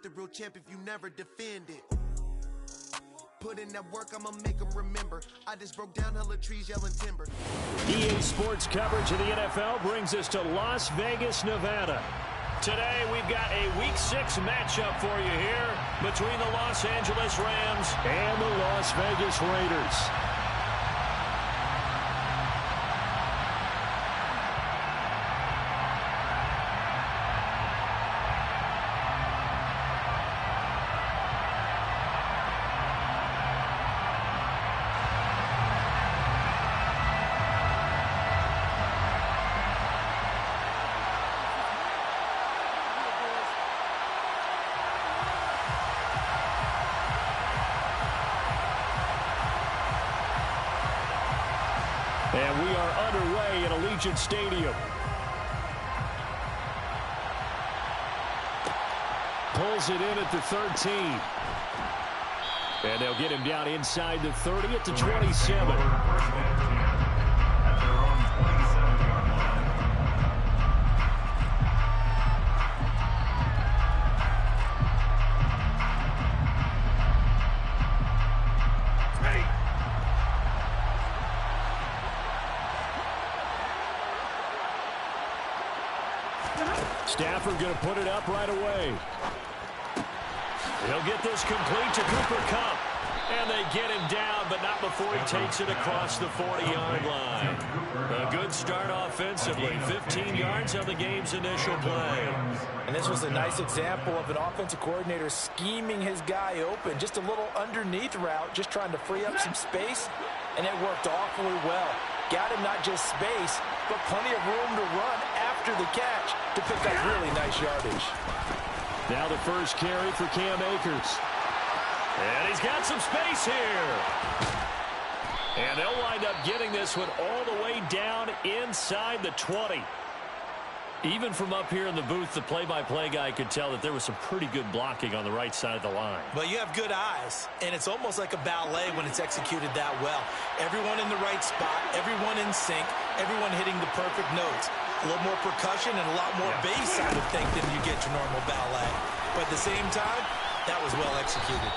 the real champ if you never defend it. Put in that work, I'ma make them remember. I just broke down hella trees, yelling timber. EA Sports coverage of the NFL brings us to Las Vegas, Nevada. Today, we've got a Week 6 matchup for you here between the Los Angeles Rams and the Las Vegas Raiders. And we are underway at Allegiant Stadium. Pulls it in at the 13. And they'll get him down inside the 30 at the 27. Stafford going to put it up right away. He'll get this complete to Cooper Kupp. And they get him down, but not before he takes it across the 40-yard line. A good start offensively. 15 yards on the game's initial play. And this was a nice example of an offensive coordinator scheming his guy open. Just a little underneath route, just trying to free up some space. And it worked awfully well. Got him not just space, but plenty of room to run after the catch to pick up really nice yardage. Now the first carry for Cam Akers. And he's got some space here. And they'll wind up getting this one all the way down inside the 20. Even from up here in the booth, the play-by-play guy could tell that there was some pretty good blocking on the right side of the line. Well, you have good eyes, and it's almost like a ballet when it's executed that well. Everyone in the right spot, everyone in sync, everyone hitting the perfect notes. A little more percussion and a lot more bass, I would think, than you get your normal ballet. But at the same time, that was well executed.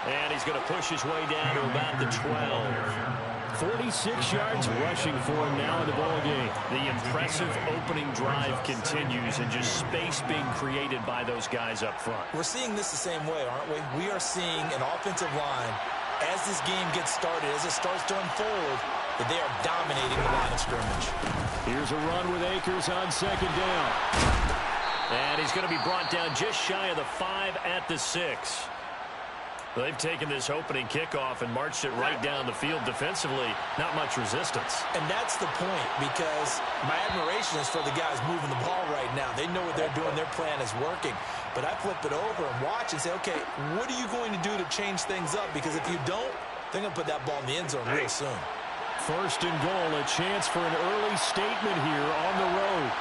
And he's going to push his way down to about the 12. 46 yards rushing for him now in the ballgame. The impressive opening drive continues, and just space being created by those guys up front. We're seeing this the same way, aren't we? We are seeing an offensive line, as this game gets started, as it starts to unfold, that they are dominating the line of scrimmage. Here's a run with Akers on second down. And he's going to be brought down just shy of the 5 at the 6. They've taken this opening kickoff and marched it right down the field defensively. Not much resistance. And that's the point, because my admiration is for the guys moving the ball right now. They know what they're doing. Their plan is working. But I flip it over and watch and say, okay, what are you going to do to change things up? Because if you don't, they're going to put that ball in the end zone real soon. First and goal, a chance for an early statement here on the road.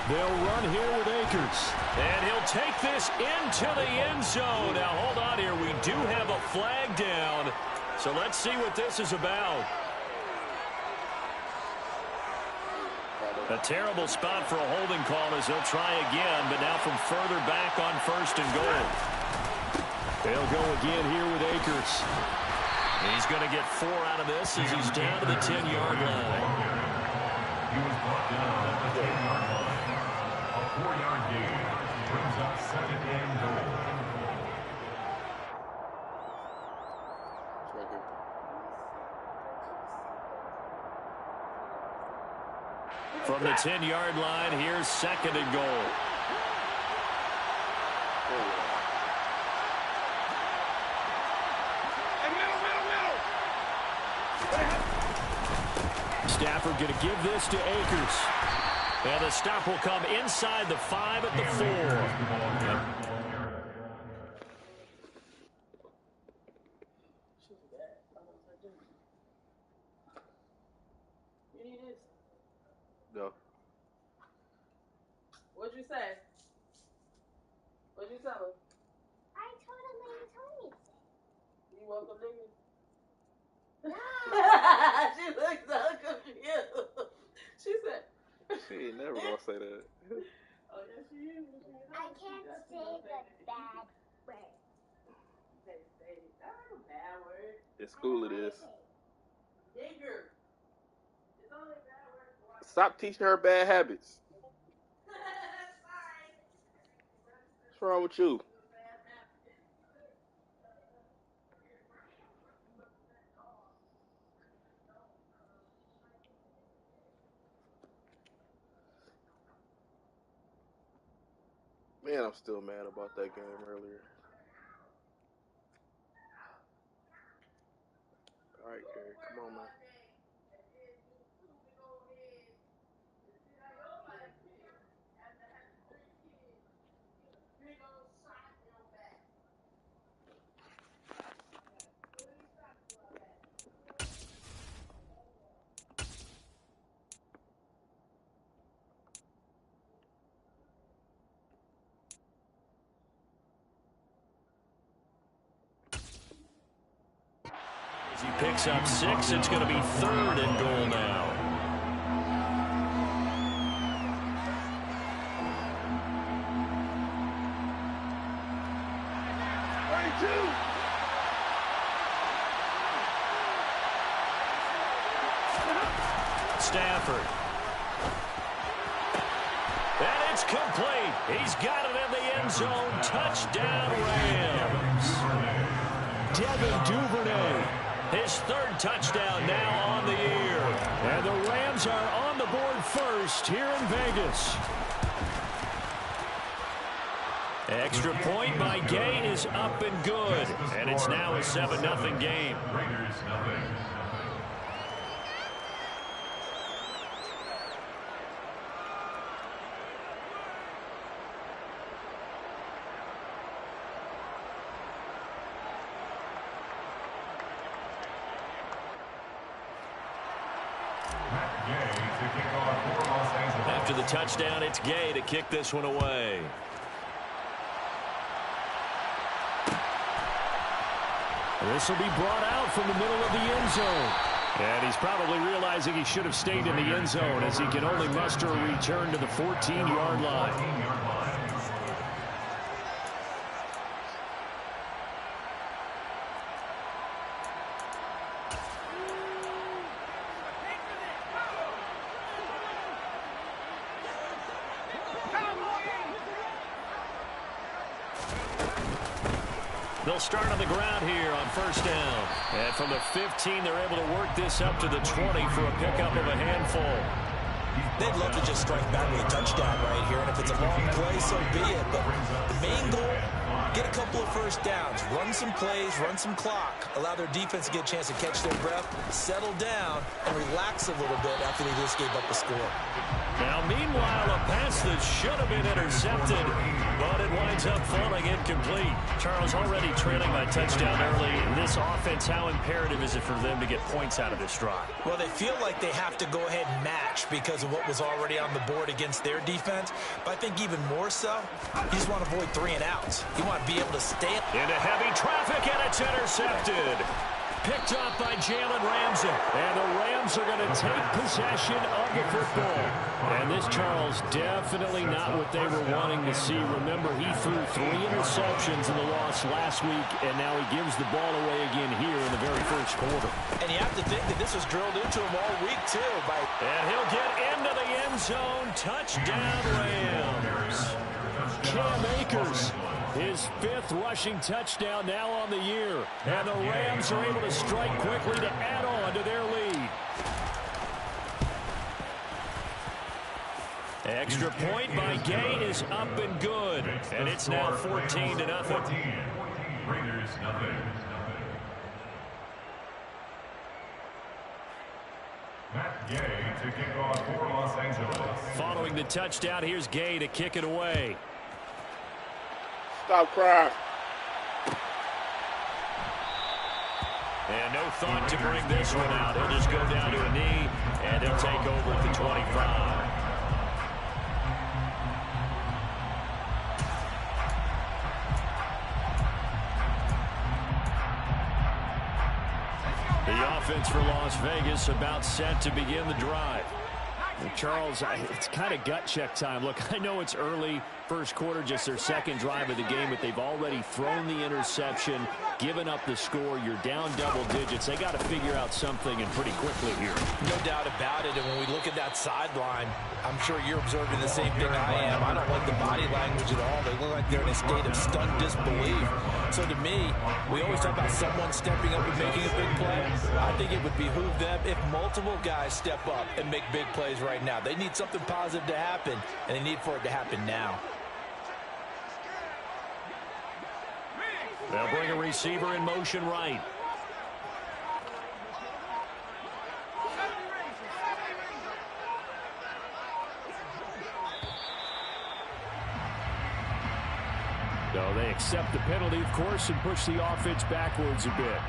They'll run here with Akers. And he'll take this into the end zone. Now, hold on here. We do have a flag down. So let's see what this is about. A terrible spot for a holding call as they'll try again, but now from further back on first and goal. They'll go again here with Akers. He's going to get 4 out of this as he's down to the 10-yard line. He was brought down at the 10-yard line. A 4-yard gain brings up second and goal. From the 10-yard line, here's second and goal. Stafford going to give this to Akers. And the stop will come inside the 5 at the 4. No. What'd you say? What'd you tell him? I told him what you told me to say. You welcome, nigga? No. She looks so confused. She said. She ain't never gonna say that. Oh, yeah, she is. I can't say the bad word. Say that's a bad word. In school it is. Nigger. It's only a bad word for white. Stop teaching her bad habits. Sorry. What's wrong with you? Man, I'm still mad about that game earlier. All right, Gary, come on, man. As he picks up 6, it's going to be 3rd and goal now. Stafford. And it's complete. He's got it in the end zone. Touchdown, Rams. Devin Duvernay. His 3rd touchdown now on the year. And the Rams are on the board first here in Vegas. Extra point by Gay is up and good. And it's now a 7-0 game. Raiders nothing. After the touchdown, it's Gay to kick this one away. This will be brought out from the middle of the end zone. And he's probably realizing he should have stayed in the end zone as he can only muster a return to the 14-yard line. They'll start on the ground here on 1st down. And from the 15, they're able to work this up to the 20 for a pickup of a handful. They'd love to just strike back with a touchdown right here, and if it's a long play, so be it. But the main goal, get a couple of 1st downs, run some plays, run some clock, allow their defense to get a chance to catch their breath, settle down, and relax a little bit after they just gave up a score. Now, meanwhile, a pass that should have been intercepted, but it winds up falling incomplete. Charles, already trailing by touchdown early. This offense, how imperative is it for them to get points out of this drive? Well, they feel like they have to go ahead and match because of what was already on the board against their defense. But I think even more so, you just want to avoid 3 and outs. You want to be able to stay into heavy traffic, and it's intercepted. Picked up by Jalen Ramsey. And the Rams are going to take possession of the football. And this, Charles, definitely not what they were wanting to see. Remember, he threw 3 interceptions in the loss last week, and now he gives the ball away again here in the very 1st quarter. And you have to think that this was drilled into him all week, too. And he'll get into the end zone. Touchdown, Rams. Cam Akers. His 5th rushing touchdown now on the year. And the Rams are able to strike quickly to add on to their lead. Extra point by Gay is up and good. And it's now 14-0. Raiders nothing. Matt Gay to kick off for Los Angeles. Following the touchdown, here's Gay to kick it away. Stop crying. And no thought to bring this one out. He'll just go down to a knee, and he'll take over at the 25. The offense for Las Vegas about set to begin the drive. Charles, it's kind of gut check time. Look, I know it's early, first quarter, just their second drive of the game, but they've already thrown the interception, given up the score. You're down double digits. They got to figure out something, and pretty quickly here. No doubt about it. And when we look at that sideline, I'm sure you're observing the same thing I am. I don't like the body language at all. They look like they're in a state of stunned disbelief. So to me, we always talk about someone stepping up and making a big play. I think it would behoove them if multiple guys step up and make big plays right now. They need something positive to happen, and they need for it to happen now. They'll bring a receiver in motion right. So they accept the penalty, of course, and push the offense backwards a bit.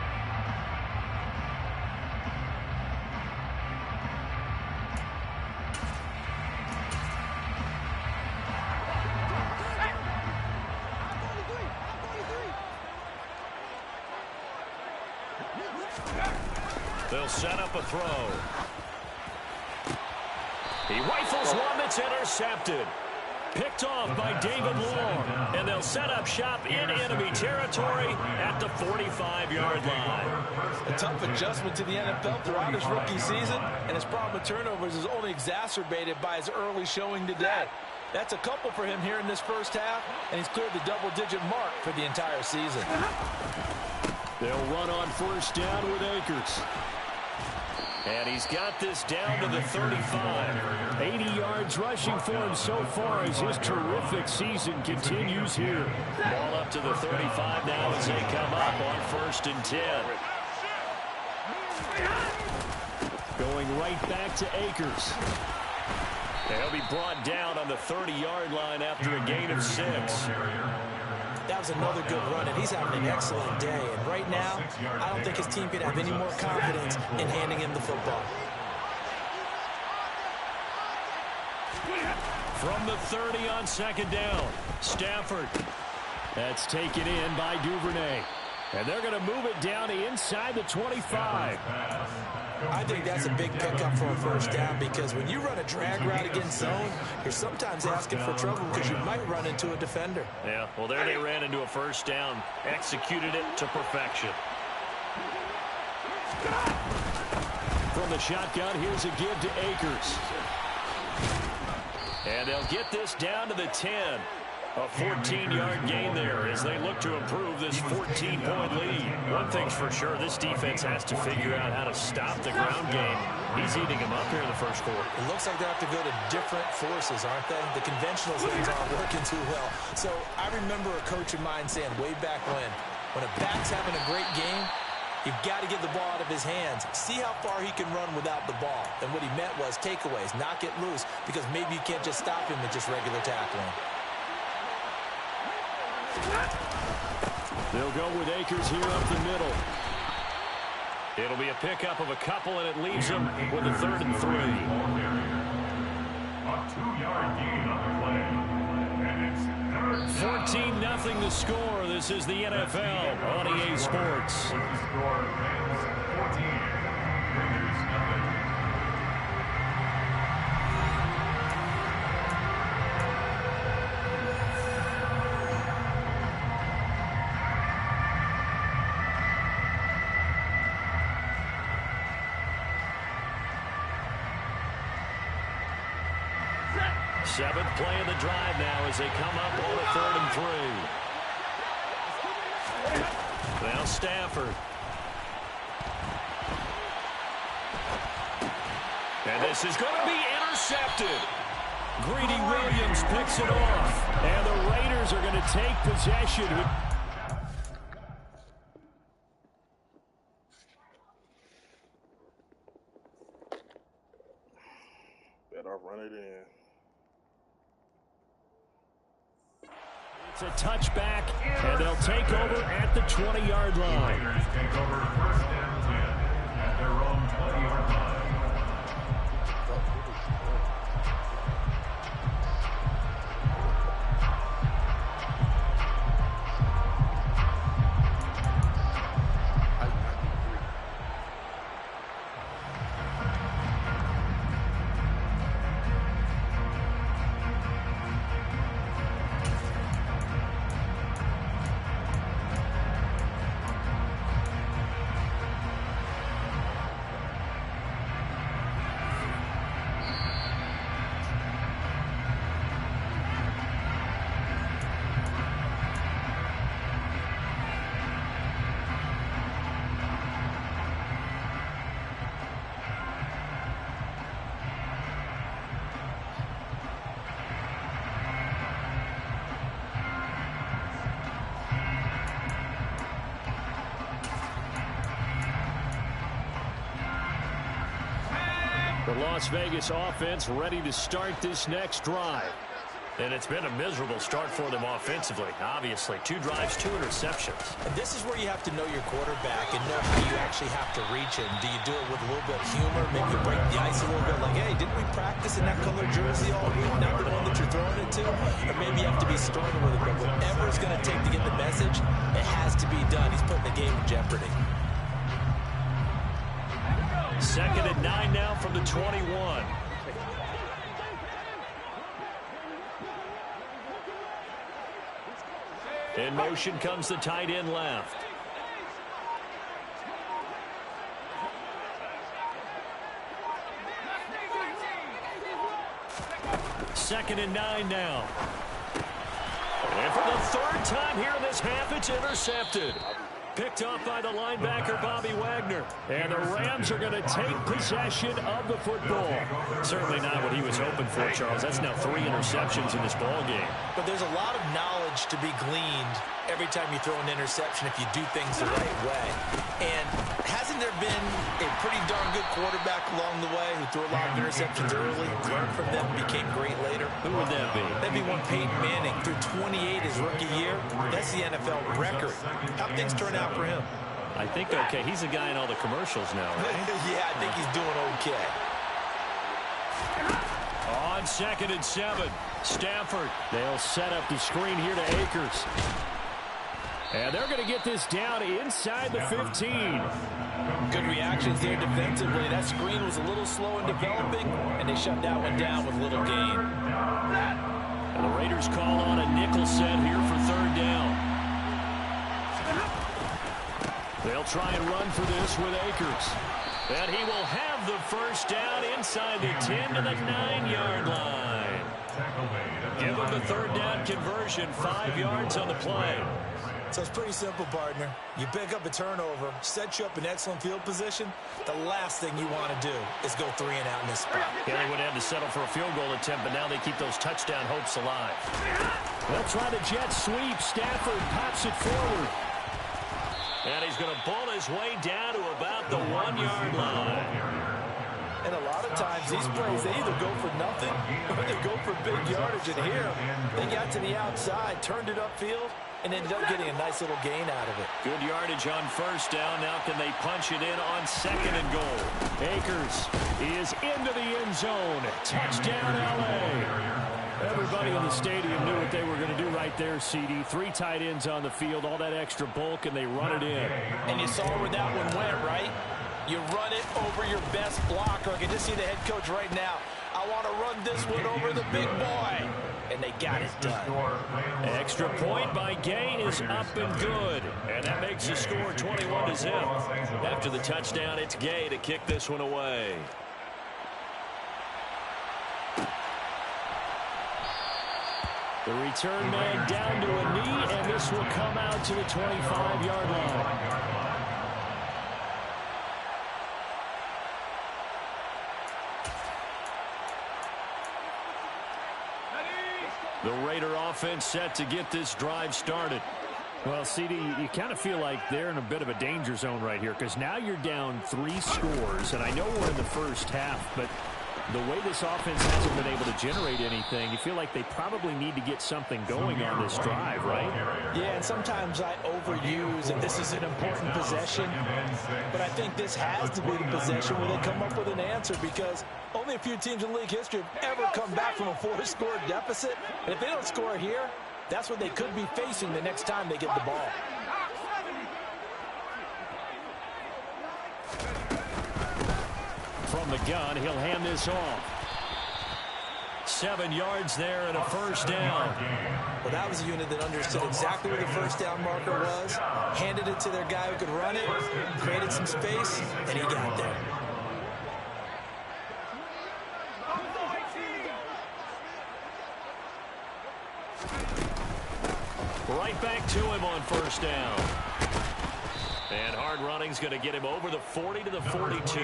They'll set up a throw. He rifles one that's intercepted. Picked off by David Long. And they'll set up shop in enemy territory at the 45-yard line. A tough adjustment to the NFL throughout his rookie season, and his problem with turnovers is only exacerbated by his early showing today. That's a couple for him here in this first half, and he's cleared the double-digit mark for the entire season. They'll run on first down with Akers. And he's got this down to the 35. 80 yards rushing for him so far as his terrific season continues here. Ball up to the 35 now as they come up on 1st and 10. Going right back to Akers. They'll be brought down on the 30-yard line after a gain of 6. That was another good run, and he's having an excellent day. And right now, I don't think his team can have any more confidence in handing him the football. From the 30 on 2nd down, Stafford. That's taken in by Duvernay. And they're going to move it down to inside the 25. I think that's a big pickup for a first down, because when you run a drag route against zone, you're sometimes asking for trouble because you might run into a defender. Yeah, well, there they ran into a first down, executed it to perfection. From the shotgun, here's a give to Akers. And they'll get this down to the 10. A 14-yard gain there as they look to improve this 14-point lead. One thing's for sure, this defense has to figure out how to stop the ground game. He's eating them up here in the first quarter. It looks like they have to go to different forces, aren't they? The conventional things aren't working too well. So I remember a coach of mine saying way back when a back's having a great game, you've got to get the ball out of his hands. See how far he can run without the ball. And what he meant was takeaways, knock it loose, because maybe you can't just stop him with just regular tackling. They'll go with Akers here up the middle. It'll be a pickup of a couple, and it leaves them with a 3rd and 3. A 2-yard gain on the play. And it's 14-0 the score. This is the NFL on EA Sports. Score Rams 14, Raiders 0. 7th play of the drive now as they come up on a 3rd and 3. Now Stafford. And this is going to be intercepted. Greedy Williams picks it off. And the Raiders are going to take possession. Better run it in. It's a touchback, and they'll take over at the 20-yard line. Raiders take over 1st and 10 at their own 20-yard line. Las Vegas offense ready to start this next drive. And it's been a miserable start for them offensively, obviously. 2 drives, 2 interceptions. And this is where you have to know your quarterback and know how you actually have to reach him. Do you do it with a little bit of humor, maybe break the ice a little bit, like, hey, didn't we practice in that color jersey all week, not the one that you're throwing it to? Or maybe you have to be stern with it, but whatever it's going to take to get the message, it has to be done. He's putting the game in jeopardy. 2nd and 9 now from the 21. In motion comes the tight end left. Second and 9 now. And for the 3rd time here in this half, it's intercepted. Picked off by the linebacker, Bobby Wagner. And the Rams are going to take possession of the football. Certainly not what he was hoping for, Charles. That's now 3 interceptions in this ball game. But there's a lot of knowledge to be gleaned every time you throw an interception if you do things the right way. And hasn't there been a pretty darn good quarterback along the way who threw a lot of interceptions early, learned from them, became great later? Who would that be? That'd be one Peyton Manning. Threw 28 his rookie year. That's the NFL record. How'd things turn out for him? I think okay. He's a guy in all the commercials now, right? Yeah, I think he's doing okay. On 2nd and 7, Stafford. They'll set up the screen here to Akers. And they're going to get this down inside the 15. Good reactions there defensively. That screen was a little slow in developing, and they shut that one down with little gain. And the Raiders call on a nickel set here for 3rd down. They'll try and run for this with Akers. And he will have the 1st down inside the 10 to the 9-yard line. Give him the 3rd down conversion, 5 yards on the play. So it's pretty simple, partner. You pick up a turnover, set you up in excellent field position. The last thing you want to do is go 3 and out in this spot. Yeah, they would have to settle for a field goal attempt, but now they keep those touchdown hopes alive. They'll try the jet sweep. Stafford pops it forward. And he's going to bull his way down to about the 1-yard line. And a lot of times these plays, they either go for nothing or they go for big yardage. And here, they got to the outside, turned it upfield, and ended up getting a nice little gain out of it. Good yardage on 1st down. Now can they punch it in on 2nd and goal? Akers is into the end zone. Touchdown, L.A. Everybody in the stadium knew what they were going to do right there, CD. 3 tight ends on the field, all that extra bulk, and they run it in. And you saw where that one went, right? You run it over your best blocker. I can just see the head coach right now. I want to run this one over the big boy. And they got it done. Extra point by Gay is up and good. And that makes the score 21-0. After the touchdown, it's Gay to kick this one away. The return man down to a knee, and this will come out to the 25-yard line. The Raider offense set to get this drive started. Well, CD, you kind of feel like they're in a bit of a danger zone right here because now you're down 3 scores, and I know we're in the first half, but the way this offense hasn't been able to generate anything, you feel like they probably need to get something going on this drive, right? Yeah, and sometimes I overuse, and this is an important possession, but I think this has to be the possession where they come up with an answer because only a few teams in league history have ever come back from a 4-score deficit, and if they don't score here, that's what they could be facing the next time they get the ball. From the gun, he'll hand this off. 7 yards there and a 1st down. Well, that was a unit that understood exactly where the 1st down marker was, handed it to their guy who could run it, created some space, and he got there. Right back to him on 1st down. And hard running's going to get him over the 40 to the 42.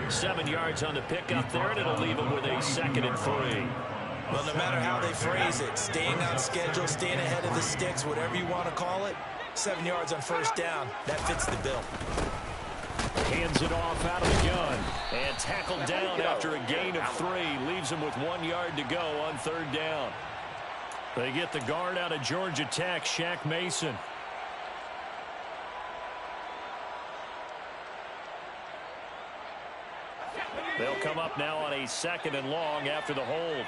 7 yards on the pickup there, and it'll leave him with a 2nd and 3. Well, no matter how they phrase it, staying on schedule, staying ahead of the sticks, whatever you want to call it, 7 yards on 1st down, that fits the bill. Hands it off out of the gun. And tackled down after a gain of 3. Leaves him with 1 yard to go on 3rd down. They get the guard out of Georgia Tech, Shaq Mason. They'll come up now on a 2nd and long after the hold.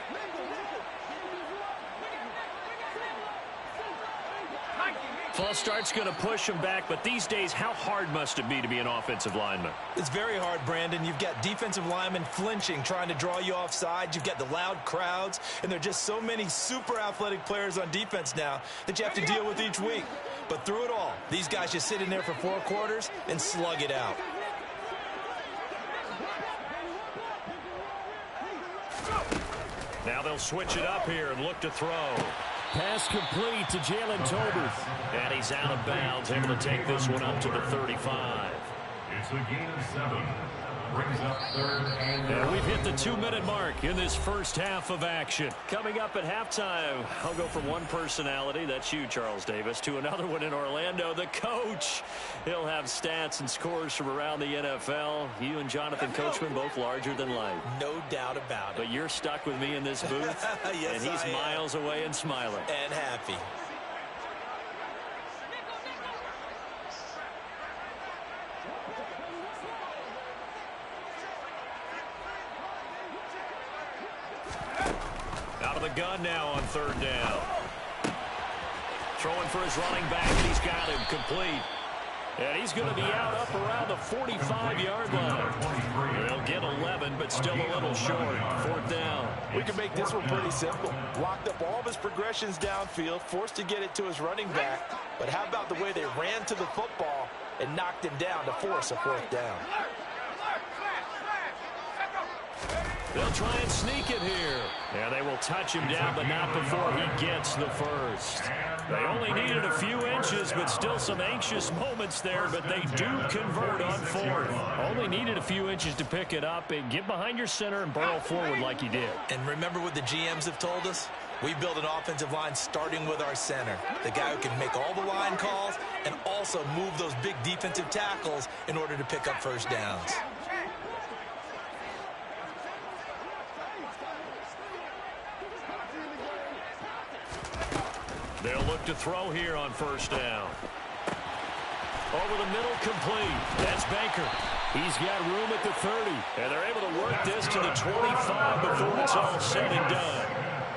False start's going to push him back, but these days, how hard must it be to be an offensive lineman? It's very hard, Brandon. You've got defensive linemen flinching, trying to draw you off sides. You've got the loud crowds, and there are just so many super athletic players on defense now that you have to deal with each week. But through it all, these guys just sit in there for 4 quarters and slug it out. Now they'll switch it up here and look to throw. Pass complete to Jalen Tolbert. And he's out of bounds, able to take this one up to the 35. It's a gain of 7. Brings up 3rd and And we've hit the 2-minute mark in this first half of action. Coming up at halftime, I'll go from one personality, that's you, Charles Davis, to another one in Orlando, the coach. He'll have stats and scores from around the NFL. You and Jonathan Coachman both larger than life. No doubt about it. But you're stuck with me in this booth, Yes, and he's miles away and smiling. And happy. Out of the gun now on 3rd down. Throwing for his running back, and he's got him complete. And he's going to be out up around the 45-yard line. They'll get 11, but still a little short. 4th down. We can make this one pretty simple. Locked up all of his progressions downfield, forced to get it to his running back. But how about the way they ran to the football and knocked him down to force a 4th down? They'll try and sneak it here. Yeah, they will touch him down, but not before he gets the first. They only needed a few inches, but still some anxious moments there, but they do convert on 4th. Only needed a few inches to pick it up and get behind your center and burrow forward like he did. And remember what the GMs have told us? We build an offensive line starting with our center, the guy who can make all the line calls and also move those big defensive tackles in order to pick up first downs. They'll look to throw here on 1st down. Over the middle, complete. That's Baker. He's got room at the 30. And they're able to work this to the 25 before it's all said and done.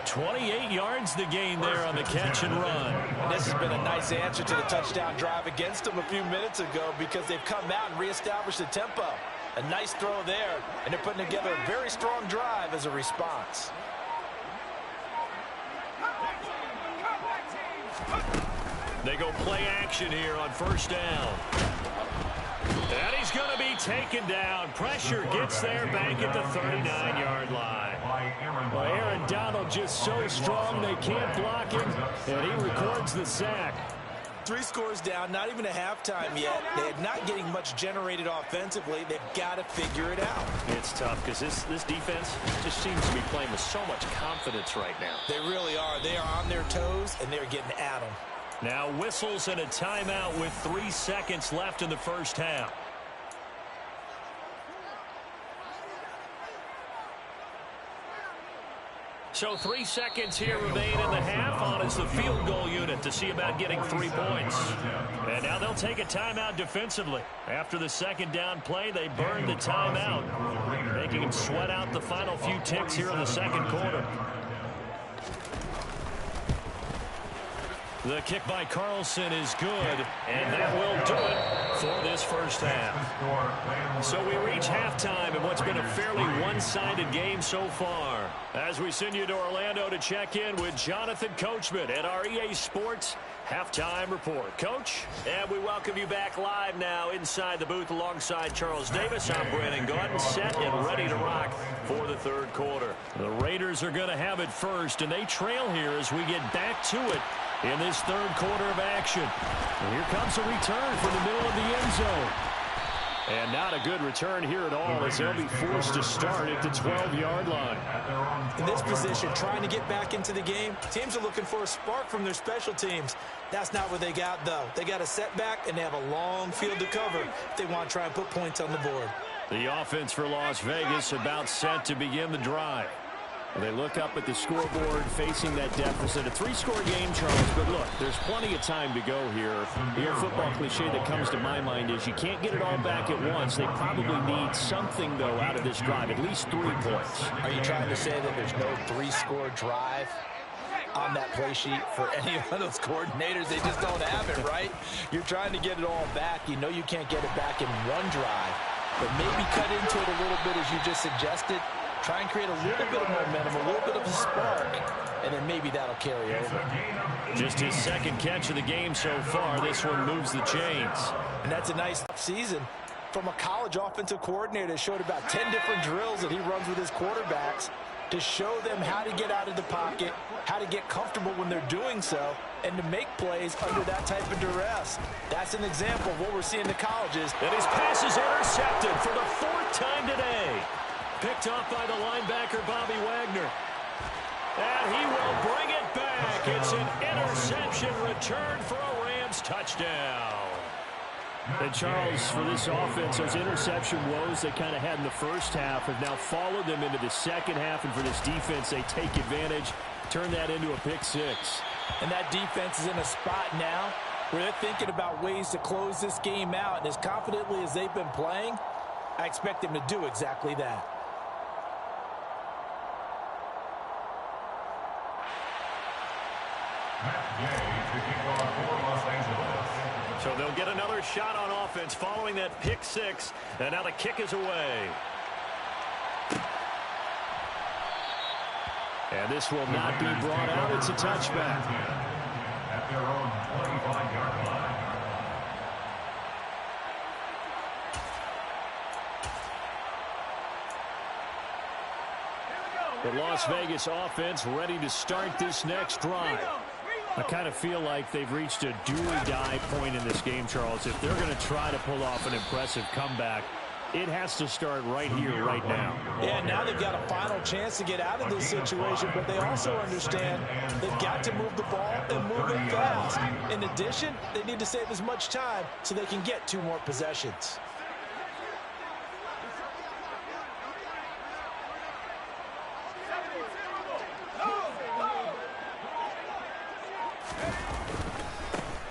28 yards the gain there on the catch and run. This has been a nice answer to the touchdown drive against them a few minutes ago because they've come out and reestablished the tempo. A nice throw there, and they're putting together a very strong drive as a response. They go play action here on 1st down. And he's going to be taken down. Pressure gets there back at the 39-yard line. Well, Aaron Donald just so strong they can't block him, and he records the sack. 3 scores down, not even a halftime yet. They're not getting much generated offensively. They've got to figure it out. It's tough because this defense just seems to be playing with so much confidence right now. They really are. They are on their toes, and they're getting at them. Now whistles and a timeout with 3 seconds left in the first half. So 3 seconds here remain in the half on as the field goal unit to see about getting 3 points. And now they'll take a timeout defensively. After the 2nd down play, they burn the timeout, making them sweat out the final few ticks here in the 2nd quarter. The kick by Carlson is good, and that will do it for this first half. So we reach halftime in what's been a fairly one-sided game so far. As we send you to Orlando to check in with Jonathan Coachman at our EA Sports Halftime Report. Coach, and we welcome you back live now inside the booth alongside Charles Davis. I'm Brandon Gordon, set and ready to rock for the 3rd quarter. The Raiders are going to have it first, and they trail here as we get back to it in this 3rd quarter of action. And here comes a return from the middle of the end zone. And not a good return here at all as they'll be forced to start at the 12-yard line. In this position, trying to get back into the game, teams are looking for a spark from their special teams. That's not what they got, though. They got a setback, and they have a long field to cover if they want to try and put points on the board. The offense for Las Vegas about set to begin the drive. They look up at the scoreboard facing that deficit. A 3-score game, Charles, but look, there's plenty of time to go here. The old football cliche that comes to my mind is you can't get it all back at once. They probably need something, though, out of this drive, at least 3 points. Are you trying to say that there's no 3-score drive on that play sheet for any of those coordinators? They just don't have it, right? You're trying to get it all back. You know you can't get it back in one drive, but maybe cut into it a little bit as you just suggested. Try and create a little bit of momentum, a little bit of a spark, and then maybe that'll carry over. Just his second catch of the game so far. This one moves the chains. And that's a nice season from a college offensive coordinator that showed about 10 different drills that he runs with his quarterbacks to show them how to get out of the pocket, how to get comfortable when they're doing so, and to make plays under that type of duress. That's an example of what we're seeing in the colleges. And his pass is intercepted for the 4th time today. Picked off by the linebacker, Bobby Wagner. And he will bring it back. It's an interception return for a Rams touchdown. And Charles, for this offense, those interception woes they kind of had in the first half have now followed them into the second half. And for this defense, they take advantage, turn that into a pick 6. And that defense is in a spot now where they're thinking about ways to close this game out. And as confidently as they've been playing, I expect them to do exactly that. So they'll get another shot on offense following that pick 6. And now the kick is away. And this will not be brought out. It's a touchback. At their own 25-yard line. The Las Vegas offense ready to start this next drive. I kind of feel like they've reached a do-or-die point in this game, Charles. If they're going to try to pull off an impressive comeback, it has to start right here, right now. Yeah, now they've got a final chance to get out of this situation, but they also understand they've got to move the ball and move it fast. In addition, they need to save as much time so they can get 2 more possessions.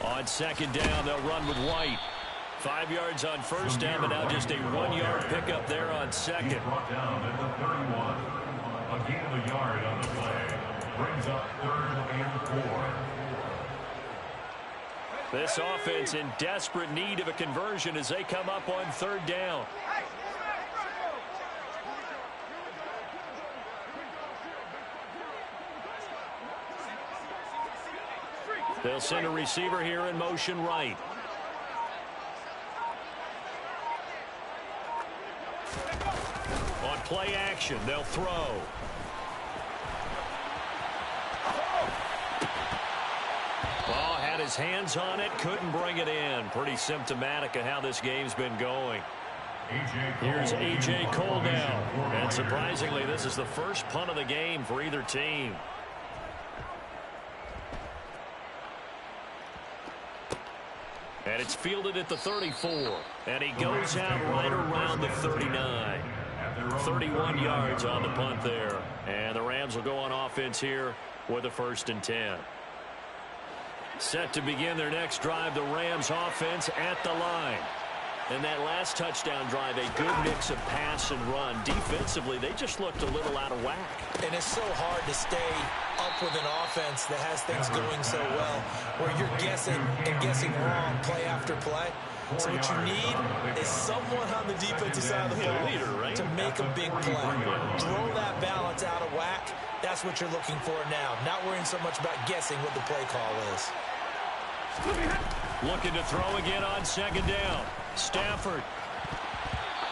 On second down, they'll run with White. 5 yards on first down, but now just a 1-yard pickup there on second. He's brought down at the 31. A gain of a yard on the play. Brings up 3rd and 4. This offense in desperate need of a conversion as they come up on 3rd down. They'll send a receiver here in motion right. On play action, they'll throw. Oh, had his hands on it, couldn't bring it in. Pretty symptomatic of how this game's been going. Here's A.J. Cole now. And surprisingly, this is the first punt of the game for either team. And it's fielded at the 34. And he goes out right around the 39. 31 yards on the punt there. And the Rams will go on offense here with a 1st and 10. Set to begin their next drive, the Rams offense at the line. And that last touchdown drive, a good mix of pass and run. Defensively, they just looked a little out of whack. And it's so hard to stay up with an offense that has things going so well, where you're guessing and guessing wrong play after play. So what you need is someone on the defensive side of the ball to make a big play. Throw that balance out of whack. That's what you're looking for now. Not worrying so much about guessing what the play call is. Looking to throw again on second down. Stafford.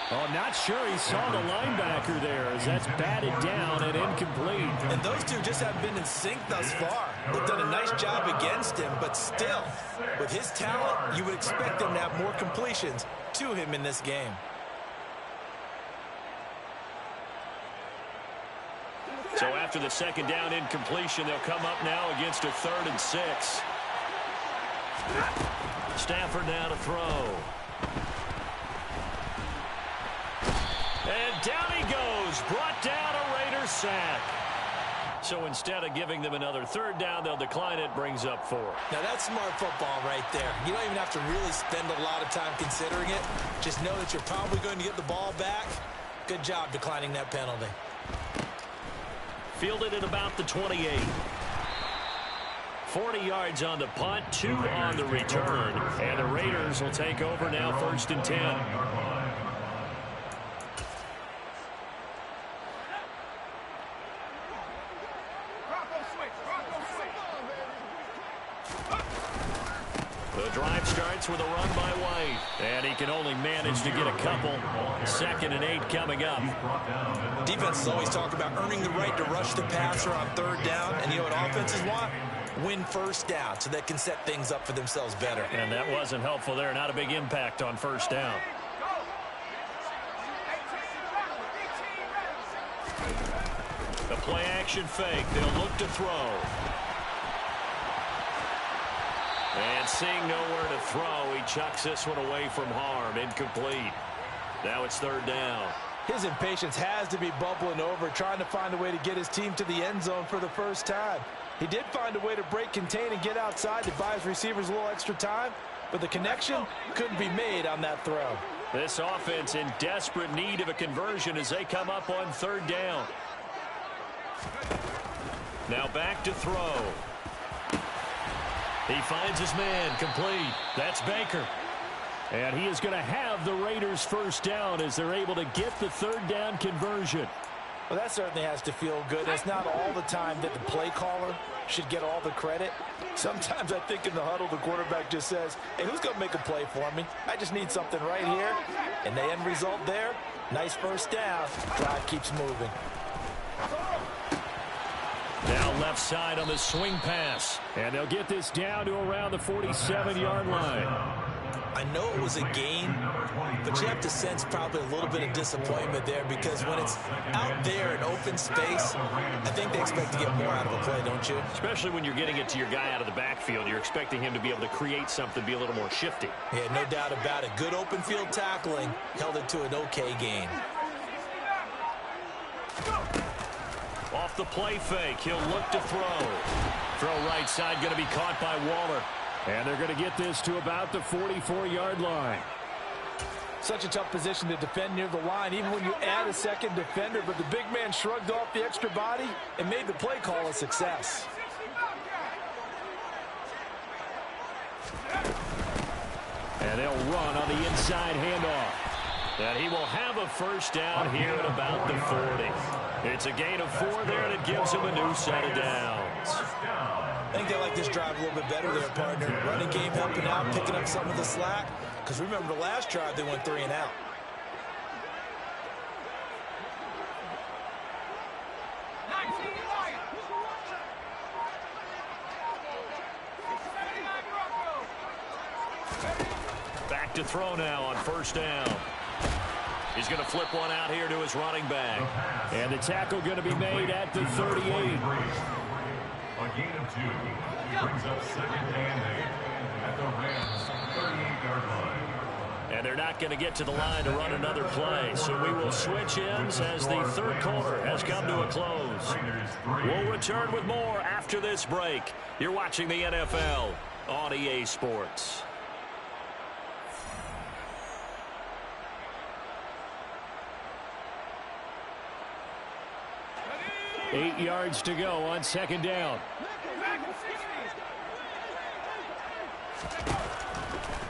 Oh, not sure he saw the linebacker there as that's batted down and incomplete. And those two just haven't been in sync thus far. They've done a nice job against him, but still, with his talent, you would expect him to have more completions to him in this game. So after the second down incompletion, they'll come up now against a 3rd and 6. Stafford now to throw. And down he goes. Brought down, a Raiders sack. So instead of giving them another 3rd down, they'll decline it. Brings up 4. Now that's smart football right there. You don't even have to really spend a lot of time considering it. Just know that you're probably going to get the ball back. Good job declining that penalty. Fielded at about the 28. 40 yards on the punt, 2 on the return. And the Raiders will take over now, 1st and 10. The drive starts with a run by White. And he can only manage to get a couple. 2nd and 8 coming up. Defenses always talk about earning the right to rush the passer on 3rd down. And you know what offenses want? Win 1st down so they can set things up for themselves better. And that wasn't helpful there. Not a big impact on 1st down. The play action fake. They'll look to throw. And seeing nowhere to throw, he chucks this one away from harm. Incomplete. Now it's 3rd down. His impatience has to be bubbling over, trying to find a way to get his team to the end zone for the first time. He did find a way to break, contain, and get outside to buy his receivers a little extra time, but the connection couldn't be made on that throw. This offense in desperate need of a conversion as they come up on 3rd down. Now back to throw. He finds his man, complete. That's Baker. And he is going to have the Raiders 1st down as they're able to get the 3rd down conversion. Well, that certainly has to feel good. It's not all the time that the play caller should get all the credit. Sometimes I think in the huddle, the quarterback just says, hey, who's going to make a play for me? I just need something right here. And the end result there, nice 1st down. Drive keeps moving. Now left side on the swing pass. And they'll get this down to around the 47-yard line. I know it was a gain, but you have to sense probably a little bit of disappointment there because when it's out there in open space, I think they expect to get more out of a play, don't you? Especially when you're getting it to your guy out of the backfield. You're expecting him to be able to create something, be a little more shifty. Yeah, no doubt about it. Good open field tackling held it to an okay gain. Off the play fake, he'll look to throw. Throw right side, going to be caught by Waller. And they're going to get this to about the 44-yard line. Such a tough position to defend near the line, even when you add a second defender. But the big man shrugged off the extra body and made the play call a success. And they'll run on the inside handoff. And he will have a 1st down here at about the 40. It's a gain of 4 there, and it gives him a new set of downs. I think they like this drive a little bit better there, partner. Running game helping out, picking up some of the slack. Because remember, the last drive, they went 3 and out. Back to throw now on 1st down. He's going to flip one out here to his running back. And the tackle going to be made at the 38. A gain of 2. Brings up 2nd and 8 at the Rams 38-yard line. And they're not going to get to the line to run another play. So we will switch ends as the 3rd quarter has come to a close. We'll return with more after this break. You're watching the NFL on EA Sports. 8 yards to go on 2nd down.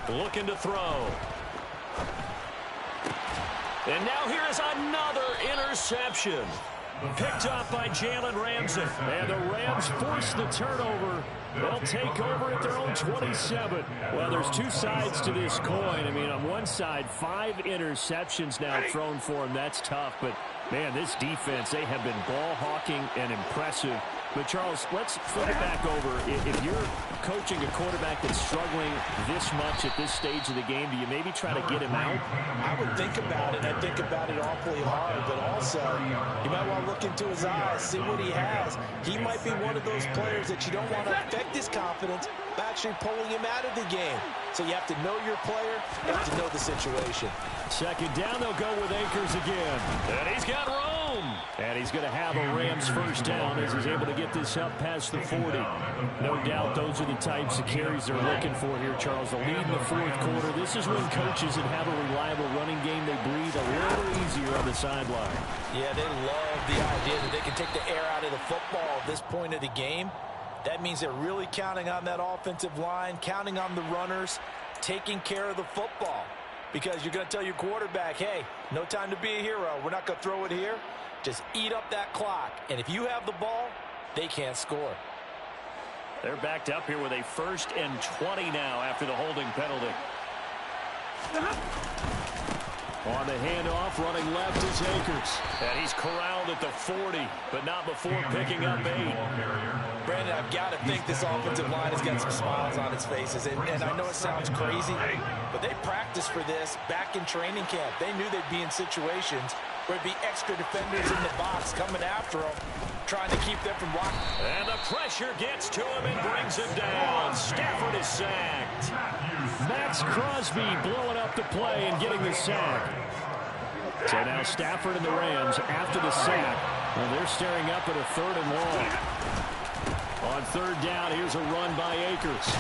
Looking to throw. And now here is another interception. Picked up by Jalen Ramsey. And the Rams force the turnover. They'll take over at their own 27. Well, there's 2 sides to this coin. I mean, on one side, 5 interceptions now thrown for him. That's tough. But, man, this defense, they have been ball hawking and impressive But, Charles, let's flip it back over. If you're coaching a quarterback that's struggling this much at this stage of the game, do you maybe try to get him out? I would think about it. I think about it awfully hard. But also, you might want to look into his eyes, see what he has. He might be one of those players that you don't want to affect his confidence by actually pulling him out of the game. So you have to know your player. You have to know the situation. Second down, they'll go with Akers again. And he's got room. And he's going to have a Rams first down as he's able to get this up past the 40. No doubt those are the types of carries they're looking for here, Charles. The lead in the fourth quarter. This is when coaches that have a reliable running game, they breathe a little easier on the sideline. Yeah, they love the idea that they can take the air out of the football at this point of the game. That means they're really counting on that offensive line, counting on the runners, taking care of the football. Because you're going to tell your quarterback, hey, no time to be a hero. We're not going to throw it here. Just eat up that clock. And if you have the ball, they can't score. They're backed up here with a 1st and 20 now after the holding penalty. On the handoff, running left is Akers. And he's corralled at the 40, but not before picking up 8. Brandon, I've got to think this offensive line has got some smiles on its faces. And I know it sounds crazy, but they practiced for this back in training camp. They knew they'd be in situations where there'd be extra defenders in the box coming after them, trying to keep them from blocking. And the pressure gets to him and brings him down. Stafford is sacked. Max Crosby blowing up the play and getting the sack. So now Stafford and the Rams after the sack. Well, they're staring up at a 3rd and long. On 3rd down, here's a run by Akers.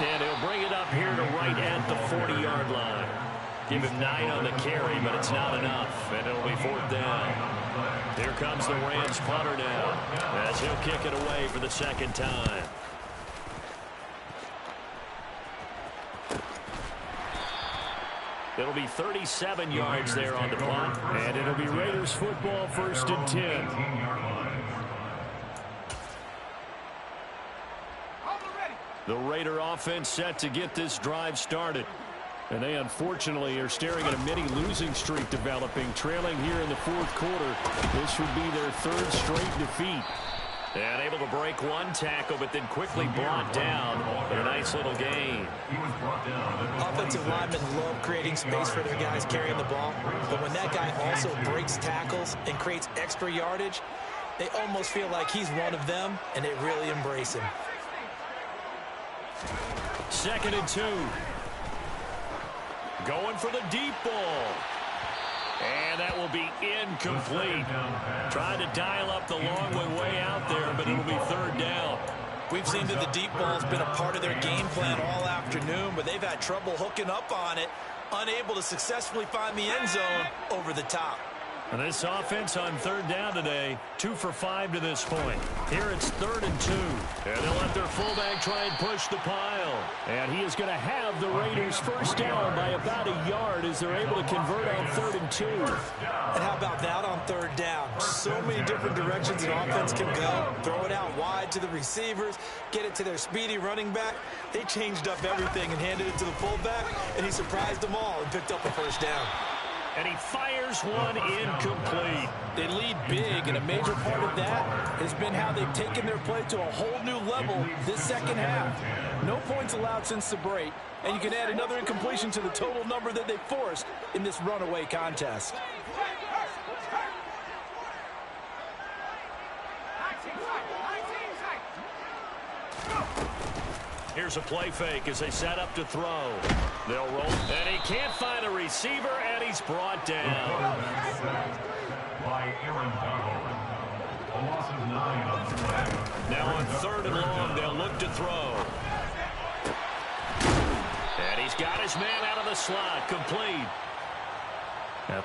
And he'll bring it up here to right at the 40-yard line. Give him 9 on the carry, but it's not enough. And it'll be 4th down. Here comes the Rams punter now as he'll kick it away for the 2nd time. It'll be 37 yards there on the punt. And it'll be Raiders football, 1st and 10. The Raider offense set to get this drive started. And they unfortunately are staring at a mini losing streak developing, trailing here in the 4th quarter. This would be their 3rd straight defeat. And able to break one tackle, but then quickly brought down. A nice little gain. Offensive linemen love creating space for their guys carrying the ball. But when that guy also breaks tackles and creates extra yardage, they almost feel like he's one of them, and they really embrace him. 2nd and 2. Going for the deep ball. And that will be incomplete. Trying to dial up the long way out there, but it'll be 3rd down. We've seen that the deep ball's been a part of their game plan all afternoon, but they've had trouble hooking up on it, unable to successfully find the end zone over the top. And this offense on 3rd down today, 2 for 5 to this point. Here it's 3rd and 2. And they'll let their fullback try and push the pile. And he is going to have the Raiders first down by about a yard as they're able to convert on 3rd and 2. And how about that on 3rd down? So many different directions an offense can go. Throw it out wide to the receivers, get it to their speedy running back. They changed up everything and handed it to the fullback, and he surprised them all and picked up a first down. And he fires one incomplete. They lead big, and a major part of that has been how they've taken their play to a whole new level this second half. No points allowed since the break, and you can add another incompletion to the total number that they forced in this runaway contest. Here's a play fake as they set up to throw. They'll roll, and he can't find a receiver, and he's brought down. By Aaron Donald. A loss of 9 on the play. Now on 3rd and long, they'll look to throw. And he's got his man out of the slot, complete. Yep.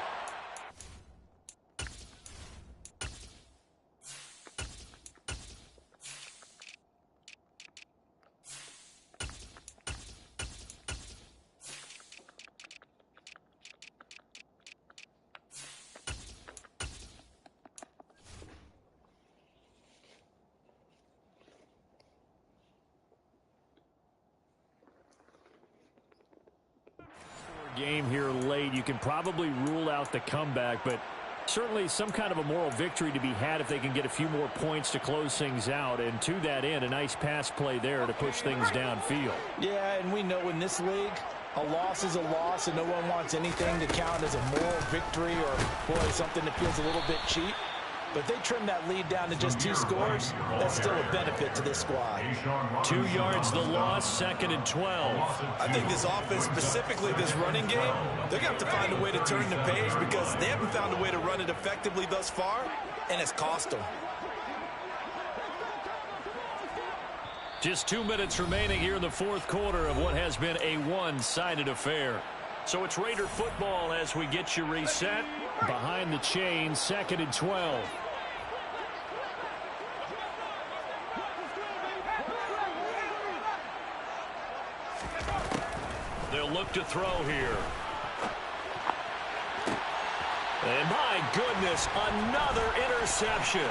Game here late. You can probably rule out the comeback, but Certainly some kind of a moral victory to be had if they can get a few more points to close things out. And to that end, a nice pass play there to push things downfield. Yeah, and we know in this league, a loss is a loss, and no one wants anything to count as a moral victory or, boy, something that feels a little bit cheap. But they trim that lead down to just 2 scores. That's still a benefit to this squad. 2 yards the loss, 2nd and 12. I think this offense, specifically this running game, they're going to have to find a way to turn the page because they haven't found a way to run it effectively thus far, and it's cost them. Just 2 minutes remaining here in the 4th quarter of what has been a one-sided affair. So it's Raider football as we get you reset. Behind the chain, 2nd and 12. They'll look to throw here. And my goodness, another interception.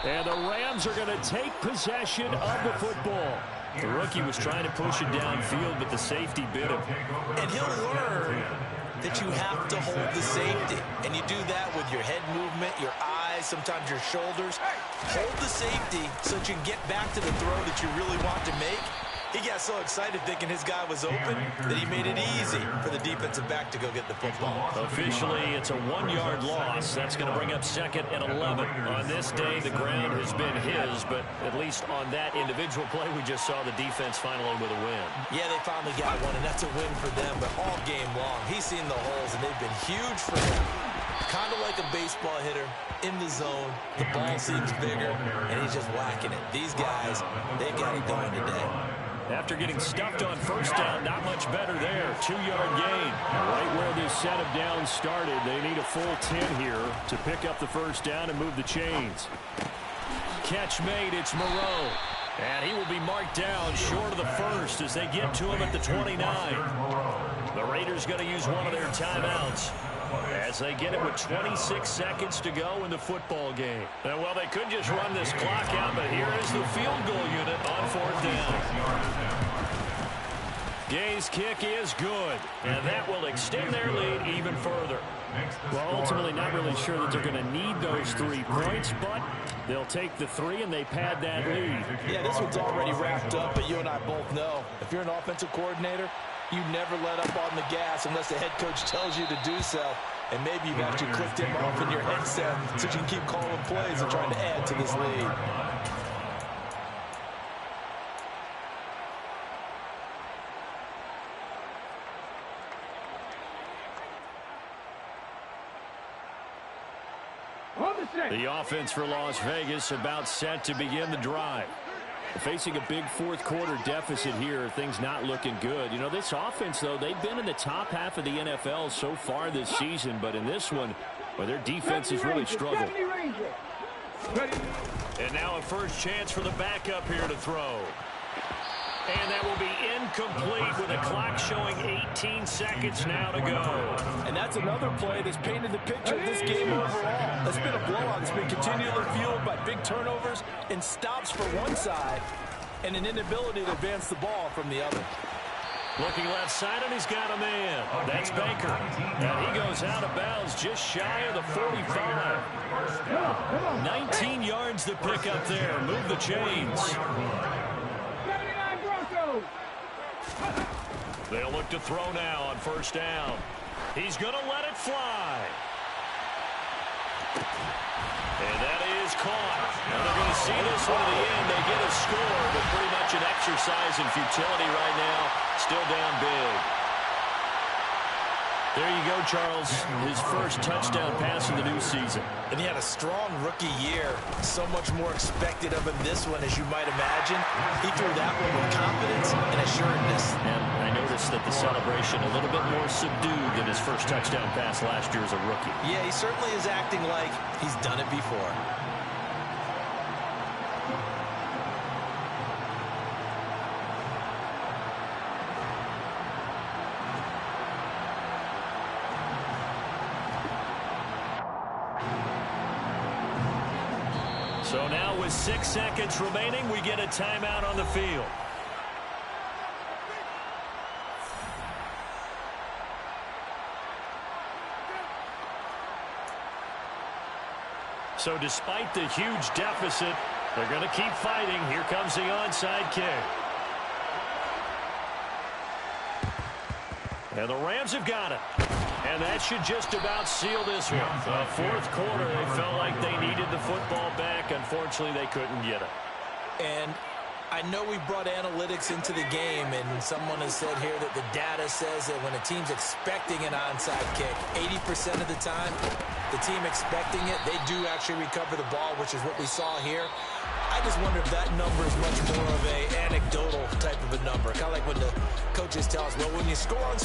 And the Rams are going to take possession of the football. The rookie was trying to push it downfield, but the safety bit him. And he'll learn that you have to hold the safety. And you do that with your head movement, your eyes, sometimes your shoulders. Hold the safety so that you can get back to the throw that you really want to make. He got so excited thinking his guy was open that he made it easy for the defensive back to go get the football. Officially, it's a 1-yard loss. That's going to bring up 2nd and 11. On this day, the ground has been his, but at least on that individual play, we just saw the defense finally with a win. Yeah, they finally got one, and that's a win for them, but all game long, he's seen the holes, and they've been huge for him. Kind of like a baseball hitter in the zone. The ball seems bigger, and he's just whacking it. These guys, they've got it going today. After getting stuffed on 1st down, not much better there. 2-yard gain. Right where this set of downs started, they need a full 10 here to pick up the 1st down and move the chains. Catch made, it's Moreau. And he will be marked down short of the 1st as they get to him at the 29. The Raiders going to use one of their timeouts as they get it with 26 seconds to go in the football game. And, well, they could just run this clock out, but here is the field goal unit on 4th down. Gay's kick is good, and that will extend their lead even further. Well, ultimately not really sure that they're going to need those 3 points, but they'll take the 3 and they pad that lead. Yeah, this one's already wrapped up, but you and I both know if you're an offensive coordinator, you never let up on the gas unless the head coach tells you to do so. And maybe you've actually clicked him off in your headset so you can keep calling plays and trying to add to this lead. The offense for Las Vegas about set to begin the drive. Facing a big 4th quarter deficit here, things not looking good. You know, this offense, though, they've been in the top half of the NFL so far this season, but in this one, well, their defense has really struggled. And now a first chance for the backup here to throw. And that will be incomplete with the clock showing 18 seconds now to go. And that's another play that's painted the picture of this game overall. It's been a blowout. It's been continually fueled by big turnovers and stops for one side and an inability to advance the ball from the other. Looking left side, and he's got a man. That's Baker. And he goes out of bounds just shy of the 45. 19 yards to pick up there. Move the chains. They'll look to throw now on 1st down. He's going to let it fly. And that is caught. Now they're going to see this one at the end. They get a score, but pretty much an exercise in futility right now. Still down big. There you go, Charles. His first touchdown pass of the new season. And he had a strong rookie year. So much more expected of him this one, as you might imagine. He threw that one with confidence and assuredness. And I noticed that the celebration a little bit more subdued than his first touchdown pass last year as a rookie. Yeah, he certainly is acting like he's done it before. So now with 6 seconds remaining, we get a timeout on the field. So despite the huge deficit, they're going to keep fighting. Here comes the onside kick. And the Rams have got it. And that should just about seal this one. Fourth quarter, they felt like they needed the football back. Unfortunately, they couldn't get it. And I know we brought analytics into the game, and someone has said here that the data says that when a team's expecting an onside kick, 80% of the time, the team expecting it, they do actually recover the ball, which is what we saw here. I just wonder if that number is much more of a anecdotal type of a number. Kind of like when the coaches tell us, well, when you score on